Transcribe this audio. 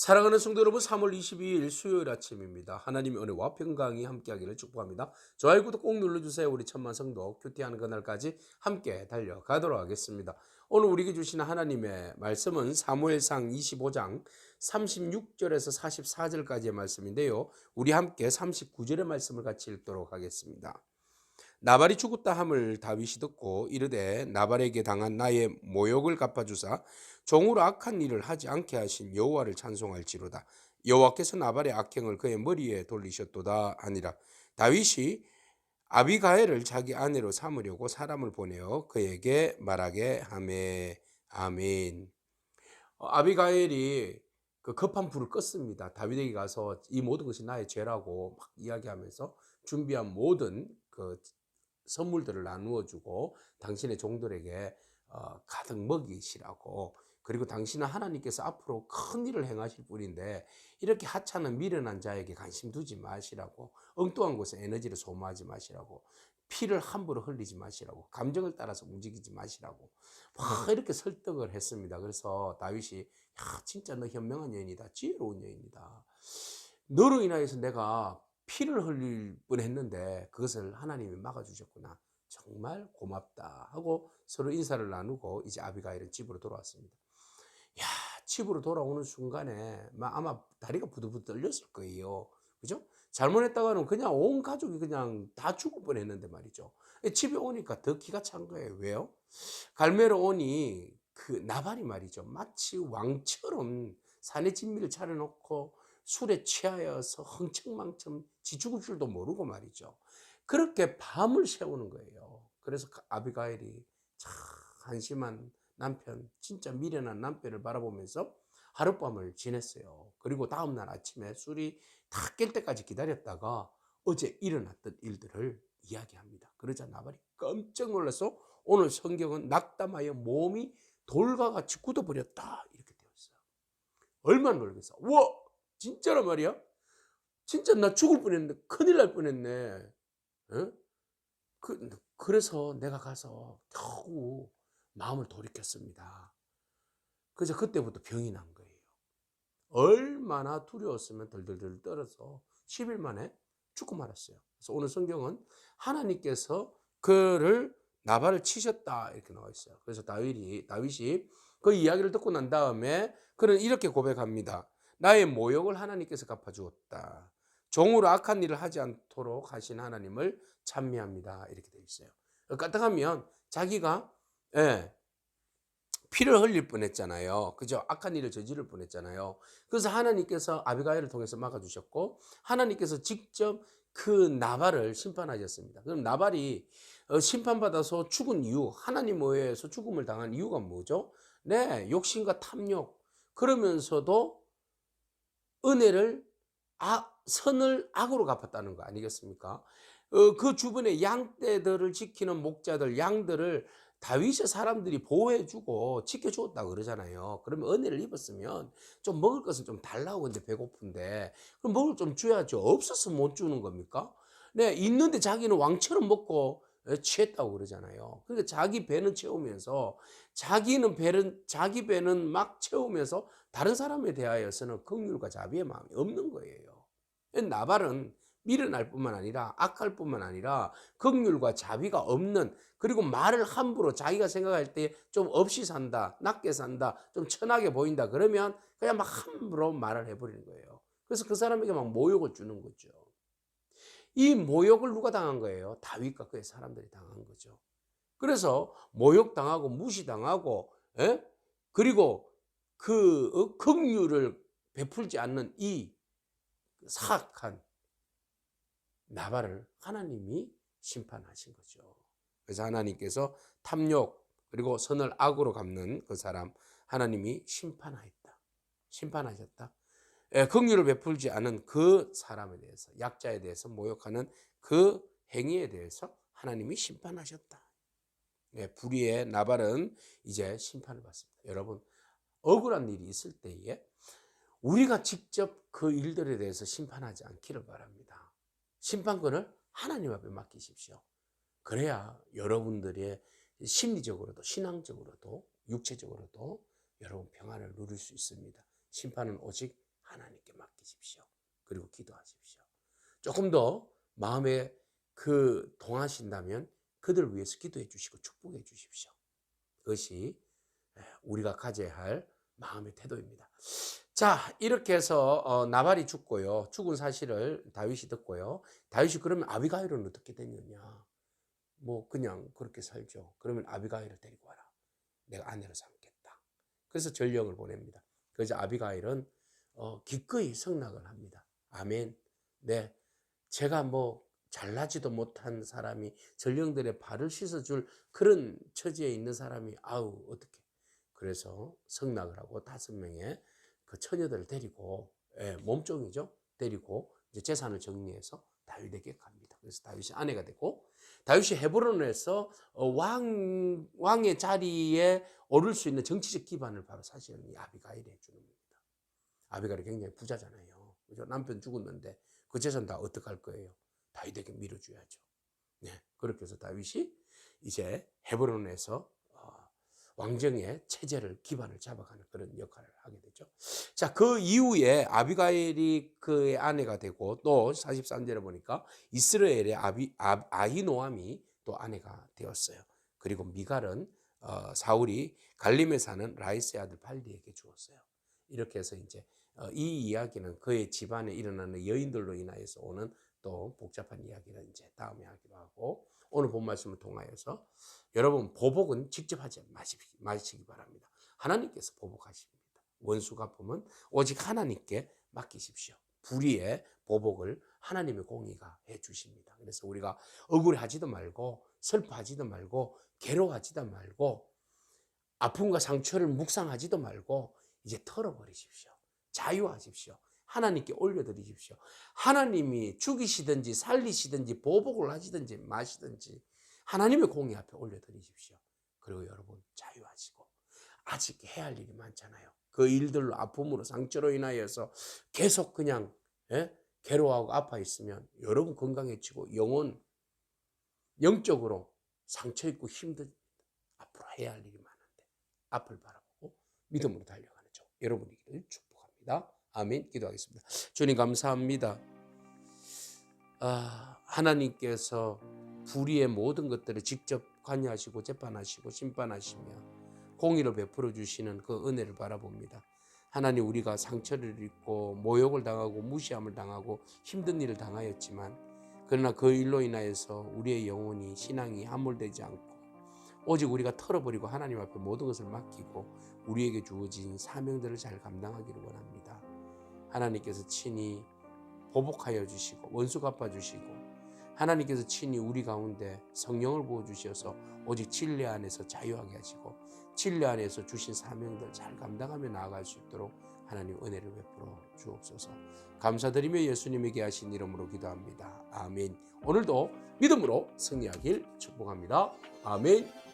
사랑하는 성도 여러분, 3월 22일 수요일 아침입니다. 하나님의 은혜와 평강이 함께하기를 축복합니다. 좋아요, 구독 꼭 눌러주세요. 우리 천만 성도 큐티하는 그날까지 함께 달려가도록 하겠습니다. 오늘 우리에게 주시는 하나님의 말씀은 사무엘상 25장 36절에서 44절까지의 말씀인데요. 우리 함께 39절의 말씀을 같이 읽도록 하겠습니다. 나발이 죽었다 함을 다윗이 듣고 이르되 나발에게 당한 나의 모욕을 갚아주사 종으로 악한 일을 하지 않게 하신 여호와를 찬송할지로다. 여호와께서 나발의 악행을 그의 머리에 돌리셨도다 하니라. 다윗이 아비가일을 자기 아내로 삼으려고 사람을 보내어 그에게 말하게 하매. 아멘. 아비가일이 그 급한 불을 껐습니다. 다윗에게 가서 이 모든 것이 나의 죄라고 막 이야기하면서 준비한 모든 그 선물들을 나누어 주고 당신의 종들에게 가득 먹이시라고, 그리고 당신은 하나님께서 앞으로 큰 일을 행하실 분인데 이렇게 하찮은 미련한 자에게 관심 두지 마시라고, 엉뚱한 곳에 에너지를 소모하지 마시라고, 피를 함부로 흘리지 마시라고, 감정을 따라서 움직이지 마시라고 막 이렇게 설득을 했습니다. 그래서 다윗이 야, 진짜 너 현명한 여인이다, 지혜로운 여인이다, 너로 인하여서 내가 피를 흘릴 뻔했는데 그것을 하나님이 막아주셨구나, 정말 고맙다 하고 서로 인사를 나누고 이제 아비가일은 집으로 돌아왔습니다. 야, 집으로 돌아오는 순간에 아마 다리가 부들부들 떨렸을 거예요. 그죠? 잘못했다가는 그냥 온 가족이 그냥 다 죽을 뻔했는데 말이죠. 집에 오니까 더 기가 찬 거예요. 왜요? 갈멜로 오니 그 나발이 말이죠, 마치 왕처럼 산에 진미를 차려놓고 술에 취하여서 흥청망청 지 죽을 줄도 모르고 말이죠, 그렇게 밤을 새우는 거예요. 그래서 아비가일이 참 한심한 남편, 진짜 미련한 남편을 바라보면서 하룻밤을 지냈어요. 그리고 다음날 아침에 술이 다 깰 때까지 기다렸다가 어제 일어났던 일들을 이야기합니다. 그러자 나발이 깜짝 놀라서 오늘 성경은 낙담하여 몸이 돌과 같이 굳어버렸다 이렇게 되어 있어요. 얼마나 놀겠어. 와, 진짜란 말이야? 진짜 나 죽을 뻔했는데, 큰일 날 뻔했네. 어? 그래서 내가 가서 겨우 마음을 돌이켰습니다. 그래서 그때부터 병이 난 거예요. 얼마나 두려웠으면 덜덜덜 떨어서 10일 만에 죽고 말았어요. 그래서 오늘 성경은 하나님께서 그를 나발을 치셨다 이렇게 나와 있어요. 그래서 다윗이 그 이야기를 듣고 난 다음에 그는 이렇게 고백합니다. 나의 모욕을 하나님께서 갚아주었다. 종으로 악한 일을 하지 않도록 하신 하나님을 찬미합니다. 이렇게 되어 있어요. 까딱하면 자기가, 예, 피를 흘릴 뻔했잖아요. 그죠? 악한 일을 저지를 뻔했잖아요. 그래서 하나님께서 아비가일을 통해서 막아주셨고 하나님께서 직접 그 나발을 심판하셨습니다. 그럼 나발이 심판받아서 죽은 이유, 하나님 외에서 죽음을 당한 이유가 뭐죠? 네, 욕심과 탐욕. 그러면서도 은혜를 선을 악으로 갚았다는 거 아니겠습니까? 그 주변의 양떼들을 지키는 목자들, 양들을 다윗의 사람들이 보호해주고 지켜주었다고 그러잖아요. 그러면 은혜를 입었으면 좀 먹을 것을 좀 달라고, 근데 배고픈데 그럼 먹을 좀 줘야죠. 없어서 못 주는 겁니까? 네, 있는데 자기는 왕처럼 먹고 취했다고 그러잖아요. 그러니까 자기 배는 채우면서 자기 배는 막 채우면서 다른 사람에 대하여서는 긍휼과 자비의 마음이 없는 거예요. 나발은 미련할 뿐만 아니라 악할 뿐만 아니라 긍휼과 자비가 없는, 그리고 말을 함부로 자기가 생각할 때 좀 없이 산다, 낮게 산다, 좀 천하게 보인다 그러면 그냥 막 함부로 말을 해버리는 거예요. 그래서 그 사람에게 막 모욕을 주는 거죠. 이 모욕을 누가 당한 거예요? 다윗과 그의 사람들이 당한 거죠. 그래서 모욕당하고 무시당하고, 예? 그리고 그 긍휼을 베풀지 않는 이 사악한 나발을 하나님이 심판하신 거죠. 그래서 하나님께서 탐욕 그리고 선을 악으로 갚는 그 사람 하나님이 심판하셨다. 예, 긍휼을 베풀지 않은 그 사람에 대해서, 약자에 대해서 모욕하는 그 행위에 대해서 하나님이 심판하셨다. 예, 불의의 나발은 이제 심판을 받습니다. 여러분, 억울한 일이 있을 때에 우리가 직접 그 일들에 대해서 심판하지 않기를 바랍니다. 심판권을 하나님 앞에 맡기십시오. 그래야 여러분들의 심리적으로도 신앙적으로도 육체적으로도 여러분 평안을 누릴 수 있습니다. 심판은 오직 하나님께 맡기십시오. 그리고 기도하십시오. 조금 더 마음에 동하신다면 그들 위해서 기도해 주시고 축복해 주십시오. 그것이 우리가 가져야 할 마음의 태도입니다. 자, 이렇게 해서 나발이 죽고요. 죽은 사실을 다윗이 듣고요. 다윗이 그러면 아비가일은 어떻게 되느냐? 뭐 그냥 그렇게 살죠. 그러면 아비가일을 데리고 와라. 내가 아내로 삼겠다. 그래서 전령을 보냅니다. 그래서 아비가일은 기꺼이 승낙을 합니다. 아멘. 네, 제가 뭐 잘나지도 못한 사람이 전령들의 발을 씻어줄 그런 처지에 있는 사람이 아우 어떻게? 그래서 승낙을 하고 5명의 그 처녀들을 데리고 몸종이죠. 데리고 이제 재산을 정리해서 다윗에게 갑니다. 그래서 다윗이 아내가 되고 다윗이 헤브론에서 왕의 자리에 오를 수 있는 정치적 기반을 바로 사실은 이 아비가일이 해주는 겁니다. 아비가일이 굉장히 부자잖아요. 그죠? 남편 죽었는데 그 재산 다 어떡할 거예요? 다윗에게 밀어줘야죠. 네, 그렇게 해서 다윗이 이제 헤브론에서 왕정의 체제를 기반을 잡아가는 그런 역할을 하게 되죠. 자, 그 이후에 아비가일이 그의 아내가 되고 또 43절에 보니까 이스라엘의 아히노암이 또 아내가 되었어요. 그리고 미갈은 사울이 갈림에 사는 라이스의 아들 발디에게 주었어요. 이렇게 해서 이제 이 이야기는 그의 집안에 일어나는 여인들로 인하여서 오는 또 복잡한 이야기를 이제 다음에 하기로 하고 오늘 본 말씀을 통하여서 여러분 보복은 직접 하지 마시기 바랍니다. 하나님께서 보복하십니다. 원수 갚음은 오직 하나님께 맡기십시오. 불의의 보복을 하나님의 공의가 해주십니다. 그래서 우리가 억울하지도 말고 슬퍼하지도 말고 괴로워하지도 말고 아픔과 상처를 묵상하지도 말고 이제 털어버리십시오. 자유하십시오. 하나님께 올려드리십시오. 하나님이 죽이시든지 살리시든지 보복을 하시든지 마시든지 하나님의 공의 앞에 올려드리십시오. 그리고 여러분 자유하시고 아직 해야 할 일이 많잖아요. 그 일들로 아픔으로 상처로 인하여서 계속 그냥 괴로워하고 아파 있으면 여러분 건강해지고 영적으로 상처 있고 힘듭니다. 앞으로 해야 할 일이 많은데 앞을 바라보고 믿음으로 달려가는 저 여러분이기를 축복합니다. 아멘. 기도하겠습니다. 주님 감사합니다. 하나님께서 불의의 모든 것들을 직접 관여하시고 재판하시고 심판하시며 공의를 베풀어 주시는 그 은혜를 바라봅니다. 하나님, 우리가 상처를 입고 모욕을 당하고 무시함을 당하고 힘든 일을 당하였지만 그러나 그 일로 인하여서 우리의 영혼이 신앙이 함몰되지 않고 오직 우리가 털어버리고 하나님 앞에 모든 것을 맡기고 우리에게 주어진 사명들을 잘 감당하기를 원합니다. 하나님께서 친히 보복하여 주시고 원수 갚아주시고 하나님께서 친히 우리 가운데 성령을 부어주셔서 오직 진리 안에서 자유하게 하시고 진리 안에서 주신 사명들 잘 감당하며 나아갈 수 있도록 하나님 은혜를 베풀어 주옵소서. 감사드리며 예수님에게 하신 이름으로 기도합니다. 아멘. 오늘도 믿음으로 승리하길 축복합니다. 아멘.